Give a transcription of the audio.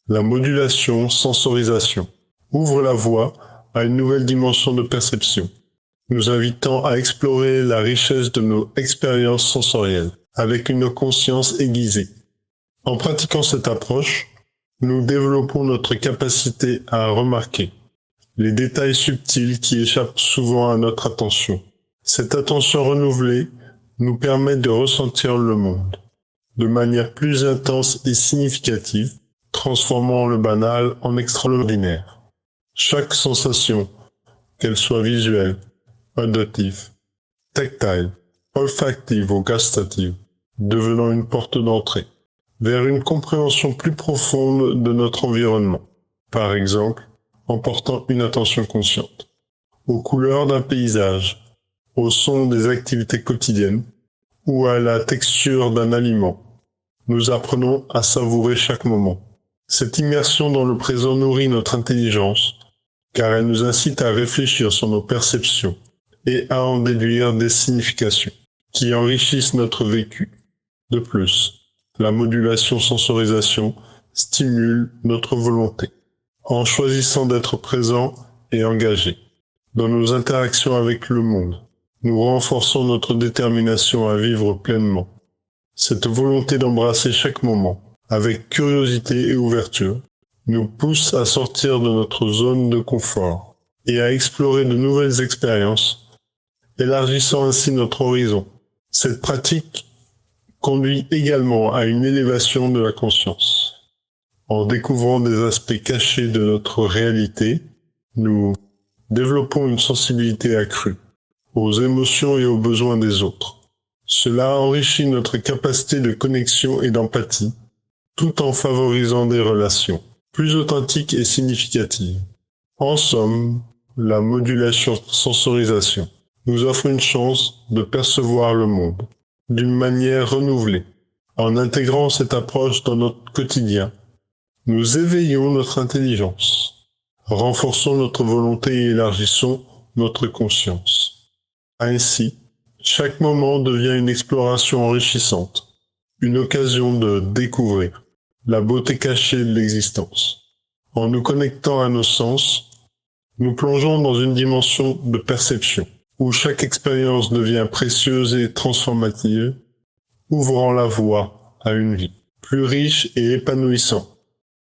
La modulation sensorisation ouvre la voie à une nouvelle dimension de perception, nous invitant à explorer la richesse de nos expériences sensorielles avec une conscience aiguisée. En pratiquant cette approche, nous développons notre capacité à remarquer les détails subtils qui échappent souvent à notre attention. Cette attention renouvelée nous permet de ressentir le monde de manière plus intense et significative, transformant le banal en extraordinaire. Chaque sensation, qu'elle soit visuelle, auditive, tactile, olfactive ou gustative, devenant une porte d'entrée vers une compréhension plus profonde de notre environnement. Par exemple, en portant une attention consciente aux couleurs d'un paysage, au son des activités quotidiennes ou à la texture d'un aliment. Nous apprenons à savourer chaque moment. Cette immersion dans le présent nourrit notre intelligence, car elle nous incite à réfléchir sur nos perceptions et à en déduire des significations qui enrichissent notre vécu. De plus, la modulation sensorisation stimule notre volonté, en choisissant d'être présent et engagé dans nos interactions avec le monde. Nous renforçons notre détermination à vivre pleinement. Cette volonté d'embrasser chaque moment, avec curiosité et ouverture, nous pousse à sortir de notre zone de confort et à explorer de nouvelles expériences, élargissant ainsi notre horizon. Cette pratique conduit également à une élévation de la conscience. En découvrant des aspects cachés de notre réalité, nous développons une sensibilité accrue aux émotions et aux besoins des autres. Cela enrichit notre capacité de connexion et d'empathie, tout en favorisant des relations plus authentiques et significatives. En somme, la modulation sensorisation nous offre une chance de percevoir le monde d'une manière renouvelée. En intégrant cette approche dans notre quotidien, nous éveillons notre intelligence, renforçons notre volonté et élargissons notre conscience. Ainsi, chaque moment devient une exploration enrichissante, une occasion de découvrir la beauté cachée de l'existence. En nous connectant à nos sens, nous plongeons dans une dimension de perception, où chaque expérience devient précieuse et transformative, ouvrant la voie à une vie plus riche et épanouissante.